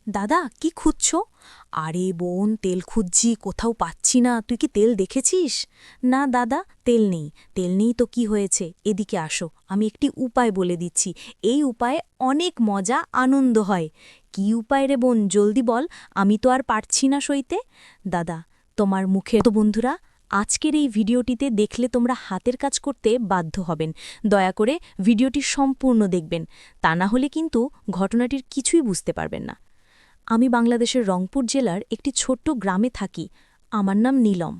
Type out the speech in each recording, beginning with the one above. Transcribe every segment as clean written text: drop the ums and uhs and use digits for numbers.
দাদা কি খুঁজছো? আরে বোন, তেল খুঁজছি, কোথাও পাচ্ছি না। তুই কি তেল দেখেছিস? না দাদা, তেল নেই। তেল নেই তো কি হয়েছে, এদিকে আসো, আমি একটি উপায় বলে দিচ্ছি। এই উপায়ে অনেক মজা আনন্দ হয়। কি উপায় রে বোন, জলদি বল, আমি তো আর পারছি না সইতে। দাদা, তোমার মুখে তো বন্ধুরা, আজকের এই ভিডিওটিতে দেখলে তোমরা হাতের কাজ করতে বাধ্য হবেন। দয়া করে ভিডিওটি সম্পূর্ণ দেখবেন, তা না হলে কিন্তু ঘটনাটির কিছুই বুঝতে পারবেন না। আমি বাংলাদেশের রংপুর জেলার একটি ছোট্ট গ্রামে থাকি। আমার নাম নীলম।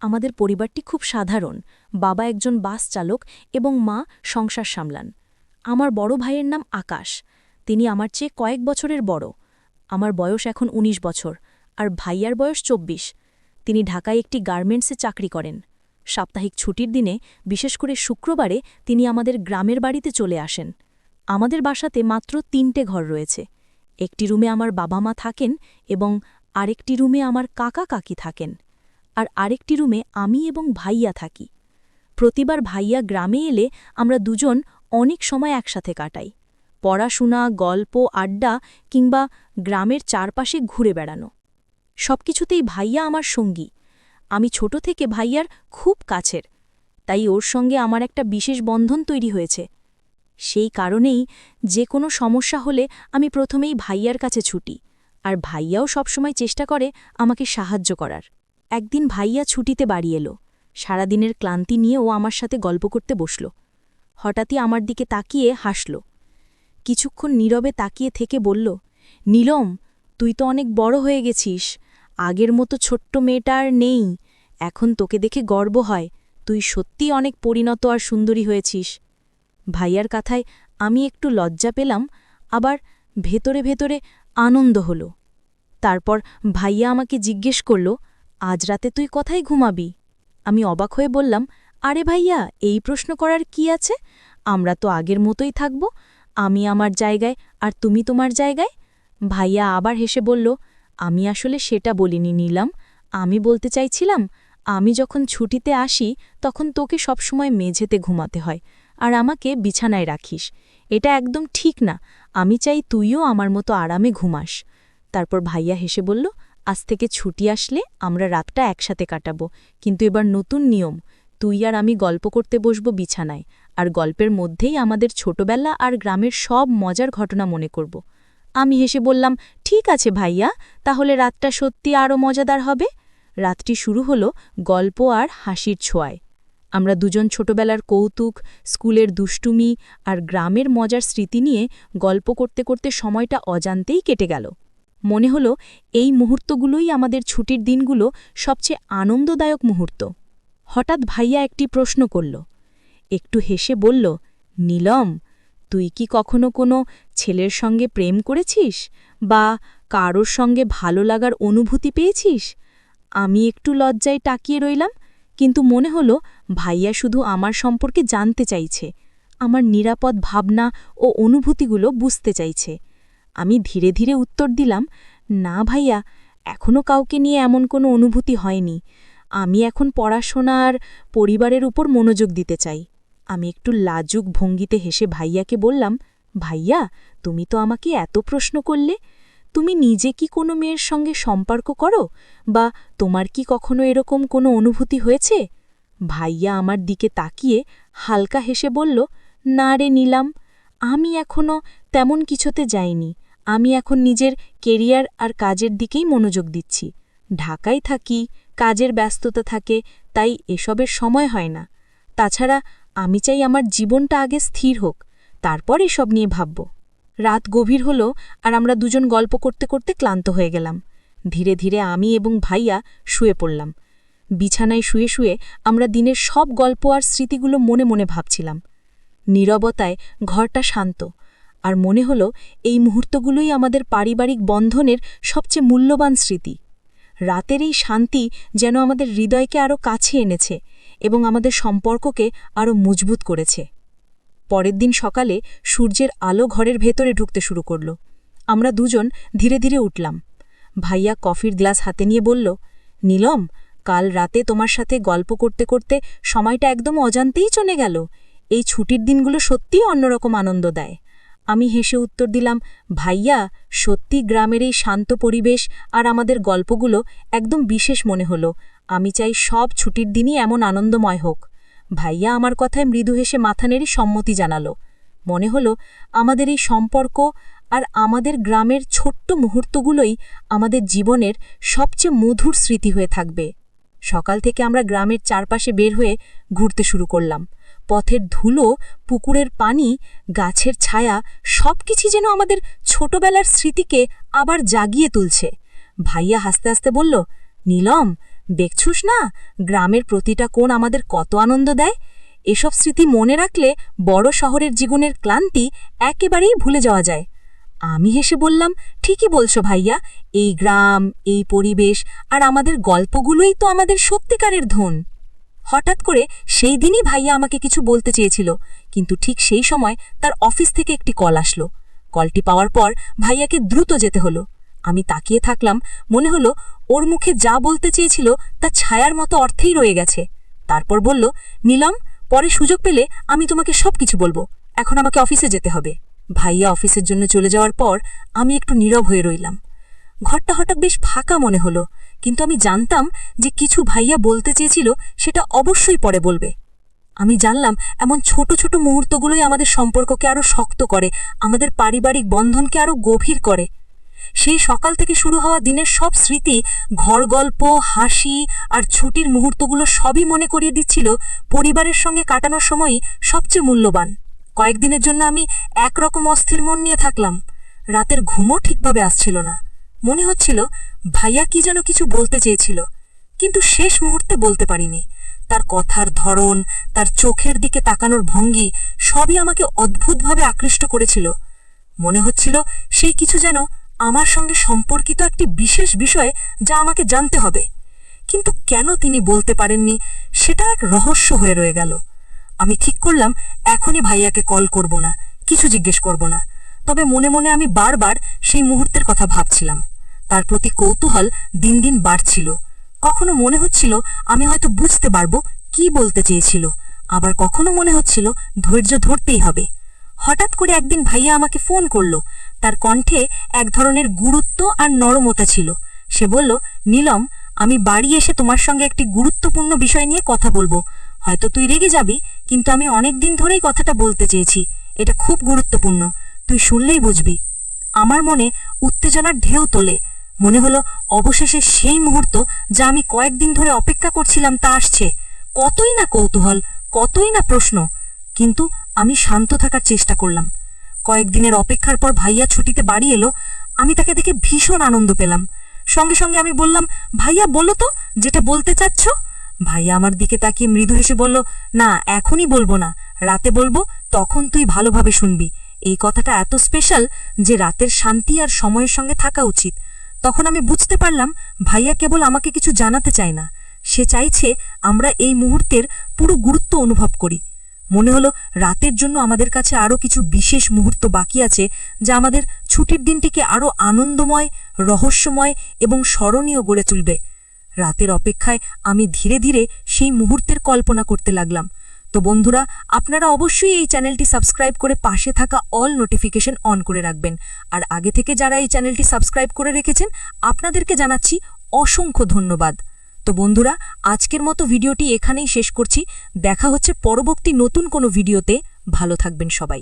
আমাদের পরিবারটি খুব সাধারণ। বাবা একজন বাস চালক এবং মা সংসার সামলান। আমার বড় ভাইয়ের নাম আকাশ। তিনি আমার চেয়ে কয়েক বছরের বড়। আমার বয়স এখন ১৯ বছর, আর ভাইয়ার বয়স ২৪। তিনি ঢাকায় একটি গার্মেন্টসে চাকরি করেন। সাপ্তাহিক ছুটির দিনে, বিশেষ করে শুক্রবারে, তিনি আমাদের গ্রামের বাড়িতে চলে আসেন। আমাদের বাসাতে মাত্র ৩টে ঘর রয়েছে। একটি রুমে আমার বাবা মা থাকেন এবং আরেকটি রুমে আমার কাকা কাকি থাকেন, আর আরেকটি রুমে আমি এবং ভাইয়া থাকি। প্রতিবার ভাইয়া গ্রামে এলে আমরা দুজন অনেক সময় একসাথে কাটাই। পড়াশোনা, গল্প, আড্ডা কিংবা গ্রামের চারপাশে ঘুরে বেড়ানো, সবকিছুতেই ভাইয়া আমার সঙ্গী। আমি ছোট থেকে ভাইয়ার খুব কাছের, তাই ওর সঙ্গে আমার একটা বিশেষ বন্ধন তৈরি হয়েছে। সেই কারণেই যে কোনো সমস্যা হলে আমি প্রথমেই ভাইয়ার কাছে ছুটি, আর ভাইয়াও সবসময় চেষ্টা করে আমাকে সাহায্য করার। একদিন ভাইয়া ছুটিতে বাড়ি এলো। সারাদিনের ক্লান্তি নিয়ে ও আমার সাথে গল্প করতে বসল। হঠাৎই আমার দিকে তাকিয়ে হাসল। কিছুক্ষণ নীরবে তাকিয়ে থেকে বলল, নীলম, তুই তো অনেক বড় হয়ে গেছিস। আগের মতো ছোট্ট মেয়েটা আর নেই। এখন তোকে দেখে গর্ব হয়। তুই সত্যিই অনেক পরিণত আর সুন্দরী হয়েছিস। ভাইয়ার কথায় আমি একটু লজ্জা পেলাম, আবার ভেতরে ভেতরে আনন্দ হল। তারপর ভাইয়া আমাকে জিজ্ঞেস করল, আজ রাতে তুই কোথায় ঘুমাবি? আমি অবাক হয়ে বললাম, আরে ভাইয়া, এই প্রশ্ন করার কি আছে? আমরা তো আগের মতোই থাকব। আমি আমার জায়গায় আর তুমি তোমার জায়গায়। ভাইয়া আবার হেসে বলল, আমি আসলে সেটা বলিনি নীলাম। আমি বলতে চাইছিলাম, আমি যখন ছুটিতে আসি তখন তোকে সবসময় মেঝেতে ঘুমাতে হয়, আর আমাকে বিছানায় রাখিস। এটা একদম ঠিক না। আমি চাই তুইও আমার মতো আরামে ঘুমাস। তারপর ভাইয়া হেসে বলল, আজ থেকে ছুটি আসলে আমরা রাতটা একসাথে কাটাবো, কিন্তু এবার নতুন নিয়ম। তুই আর আমি গল্প করতে বসবো বিছানায়, আর গল্পের মধ্যেই আমাদের ছোটবেলা আর গ্রামের সব মজার ঘটনা মনে করব। আমি হেসে বললাম, ঠিক আছে ভাইয়া, তাহলে রাতটা সত্যি আরও মজাদার হবে। রাতটি শুরু হলো গল্প আর হাসির ছোঁয়ায়। আমরা দুজন ছোটবেলার কৌতুক, স্কুলের দুষ্টুমি আর গ্রামের মজার স্মৃতি নিয়ে গল্প করতে করতে সময়টা অজান্তেই কেটে গেল। মনে হলো এই মুহূর্তগুলোই আমাদের ছুটির দিনগুলো সবচেয়ে আনন্দদায়ক মুহূর্ত। হঠাৎ ভাইয়া একটি প্রশ্ন করল। একটু হেসে বলল, নীলম, তুই কি কখনো কোনো ছেলের সঙ্গে প্রেম করেছিস বা কারোর সঙ্গে ভালো লাগার অনুভূতি পেয়েছিস? আমি একটু লজ্জায় তাকিয়ে রইলাম, কিন্তু মনে হলো ভাইয়া শুধু আমার সম্পর্কে জানতে চাইছে, আমার নিরাপদ ভাবনা ও অনুভূতিগুলো বুঝতে চাইছে। আমি ধীরে ধীরে উত্তর দিলাম, না ভাইয়া, এখনও কাউকে নিয়ে এমন কোনো অনুভূতি হয়নি। আমি এখন পড়াশোনা আর পরিবারের উপর মনোযোগ দিতে চাই। আমি একটু লাজুক ভঙ্গিতে হেসে ভাইয়াকে বললাম, ভাইয়া, তুমি তো আমাকে এত প্রশ্ন করলে। তুমি নিজে কি কোনো মেয়ের সঙ্গে সম্পর্ক করো, বা তোমার কি কখনো এরকম কোনো অনুভূতি হয়েছে? ভাইয়া আমার দিকে তাকিয়ে হালকা হেসে বলল, না রে নীলাম, আমি এখনও তেমন কিছুতে যাইনি। আমি এখন নিজের কেরিয়ার আর কাজের দিকেই মনোযোগ দিচ্ছি। ঢাকায় থাকি, কাজের ব্যস্ততা থাকে, তাই এসবের সময় হয় না। তাছাড়া আমি চাই আমার জীবনটা আগে স্থির হোক, তারপর এসব নিয়ে ভাবব। রাত গভীর হল, আর আমরা দুজন গল্প করতে করতে ক্লান্ত হয়ে গেলাম। ধীরে ধীরে আমি এবং ভাইয়া শুয়ে পড়লাম। বিছানায় শুয়ে শুয়ে আমরা দিনের সব গল্প আর স্মৃতিগুলো মনে মনে ভাবছিলাম। নীরবতায় ঘরটা শান্ত, আর মনে হলো এই মুহূর্তগুলোই আমাদের পারিবারিক বন্ধনের সবচেয়ে মূল্যবান স্মৃতি। রাতের এই শান্তি যেন আমাদের হৃদয়কে আরও কাছে এনেছে এবং আমাদের সম্পর্ককে আরও মজবুত করেছে। পরের দিন সকালে সূর্যের আলো ঘরের ভেতরে ঢুকতে শুরু করল। আমরা দুজন ধীরে ধীরে উঠলাম। ভাইয়া কফির গ্লাস হাতে নিয়ে বলল, নীলম, কাল রাতে তোমার সাথে গল্প করতে করতে সময়টা একদম অজান্তেই চলে গেল। এই ছুটির দিনগুলো সত্যিই অন্যরকম আনন্দ দেয়। আমি হেসে উত্তর দিলাম, ভাইয়া, সত্যি গ্রামের এই শান্ত পরিবেশ আর আমাদের গল্পগুলো একদম বিশেষ মনে হলো। আমি চাই সব ছুটির দিনই এমন আনন্দময় হোক। ভাইয়া আমার কথায় মৃদু হেসে মাথা নেড়ে সম্মতি জানালো। মনে হলো আমাদের এই সম্পর্ক আর আমাদের গ্রামের ছোট্ট মুহূর্তগুলোই আমাদের জীবনের সবচেয়ে মধুর স্মৃতি হয়ে থাকবে। সকাল থেকে আমরা গ্রামের চারপাশে বের হয়ে ঘুরতে শুরু করলাম। পথের ধুলো, পুকুরের পানি, গাছের ছায়া সবকিছু যেন আমাদের ছোটবেলার স্মৃতিকে আবার জাগিয়ে তুলছে। ভাইয়া হাসতে হাসতে বলল, নীলম, দেখছুস না গ্রামের প্রতিটা কোণ আমাদের কত আনন্দ দেয়। এসব স্মৃতি মনে রাখলে বড় শহরের জীবনের ক্লান্তি একেবারেই ভুলে যাওয়া যায়। আমি হেসে বললাম, ঠিকই বলছো ভাইয়া, এই গ্রাম, এই পরিবেশ আর আমাদের গল্পগুলোই তো আমাদের সত্যিকারের ধন। হঠাৎ করে সেই দিনই ভাইয়া আমাকে কিছু বলতে চেয়েছিল, কিন্তু ঠিক সেই সময় তার অফিস থেকে একটি কল আসলো। কলটি পাওয়ার পর ভাইয়াকে দ্রুত যেতে হলো। আমি তাকিয়ে থাকলাম, মনে হলো ওর মুখে যা বলতে চেয়েছিল তা ছায়ার মতো অর্থেই রয়ে গেছে। তারপর বলল, নীলম, পরে সুযোগ পেলে আমি তোমাকে সবকিছু বলবো, এখন আমাকে অফিসে যেতে হবে। ভাইয়া অফিসের জন্য চলে যাওয়ার পর আমি একটু নীরব হয়ে রইলাম। ঘরটা হঠাৎ বেশ ফাঁকা মনে হলো, কিন্তু আমি জানতাম যে কিছু ভাইয়া বলতে চেয়েছিল সেটা অবশ্যই পরে বলবে। আমি জানলাম এমন ছোট ছোট মুহূর্তগুলোই আমাদের সম্পর্ককে আরো শক্ত করে, আমাদের পারিবারিক বন্ধনকে আরো গভীর করে। সেই সকাল থেকে শুরু হওয়া দিনের সব স্মৃতি, ঘর গল্প, হাসি আর ছুটির মুহূর্তগুলো সবই মনে করিয়ে দিচ্ছিল পরিবারের সঙ্গে কাটানোর সময়ই সবচেয়ে মূল্যবান। কয়েকদিনের জন্য আমি একরকম অস্থির মন নিয়ে থাকলাম। রাতের ঘুমও ঠিকভাবে আসছিল না। মনে হচ্ছিল ভাইয়া কি যেন কিছু বলতে চেয়েছিল, কিন্তু শেষ মুহূর্তে বলতে পারিনি। তার কথার ধরন, তার চোখের দিকে তাকানোর ভঙ্গি সবই আমাকে অদ্ভুতভাবে আকৃষ্ট করেছিল। মনে হচ্ছিল সেই কিছু যেন আমার সঙ্গে সম্পর্কিত একটি বিশেষ বিষয় যা আমাকে জানতে হবে। কিন্তু কেন তিনি বলতে পারেননি সেটা এক রহস্য হয়ে রয়ে গেল। আমি ঠিক করলাম এখনই ভাইয়াকে কল করব না, কিছু জিজ্ঞেস করব না। তবে মনে মনে আমি বারবার সেই মুহূর্তের কথা ভাবছিলাম। তার প্রতি কৌতূহল দিন দিন বাড়ছিল। কখনো মনে হচ্ছিল আমি হয়তো বুঝতে পারবো কি বলতে চেয়েছিল, আবার কখনো মনে হচ্ছিল ধৈর্য ধরতেই হবে। হঠাৎ করে একদিন ভাইয়া আমাকে ফোন করলো। তার কণ্ঠে এক ধরনের গুরুত্ব আর নরমতা ছিল। সে বলল, নীলম, আমি বাড়ি এসে তোমার সঙ্গে একটি গুরুত্বপূর্ণ বিষয় নিয়ে কথা বলবো। হয়তো তুই রেগে যাবি, কিন্তু আমি অনেক দিন ধরেই কথাটা বলতে চেয়েছি। এটা খুব গুরুত্বপূর্ণ, তুই শুনলেই বুঝবি। আমার মনে উত্তেজনার ঢেউ তোলে। মনে হলো অবশেষে সেই মুহূর্ত যা আমি কয়েকদিন ধরে অপেক্ষা করছিলাম তা আসছে। কতই না কৌতূহল, কতই না প্রশ্ন, কিন্তু আমি শান্ত থাকার চেষ্টা করলাম। কয়েকদিনের অপেক্ষার পর ভাইয়া ছুটিতে বাড়ি এলো। আমি তাকে দেখে ভীষণ আনন্দ পেলাম। সঙ্গে সঙ্গে আমি বললাম, ভাইয়া বলো তো যেটা বলতে চাচ্ছ। ভাইয়া আমার দিকে তাকিয়ে মৃদু হেসে বলল, না, এখনই বলবো না, রাতে বলবো, তখন তুই ভালোভাবে শুনবি। এই কথাটা এত স্পেশাল যে রাতের শান্তি আর সময়ের সঙ্গে থাকা উচিত। তখন আমি বুঝতে পারলাম ভাইয়া কেবল আমাকে কিছু জানাতে চায় না, সে চাইছে আমরা এই মুহূর্তের পুরো গুরুত্ব অনুভব করি। মনে হলো রাতের জন্য আমাদের কাছে আরো কিছু বিশেষ মুহূর্ত বাকি আছে, যা আমাদের ছুটির দিনটিকে আরো আনন্দময়, রহস্যময় এবং স্মরণীয় গড়ে তুলবে। রাতের অপেক্ষায় আমি ধীরে ধীরে সেই মুহূর্তের কল্পনা করতে লাগলাম। তো বন্ধুরা, আপনারা অবশ্যই এই চ্যানেলটি সাবস্ক্রাইব করে পাশে থাকা অল নোটিফিকেশন অন করে রাখবেন। আর আগে থেকে যারা এই চ্যানেলটি সাবস্ক্রাইব করে রেখেছেন আপনাদেরকে জানাচ্ছি অসংখ্য ধন্যবাদ। তো বন্ধুরা, আজকের মতো ভিডিওটি এখানেই শেষ করছি। দেখা হচ্ছে পরবর্তী নতুন কোনো ভিডিওতে। ভালো থাকবেন সবাই।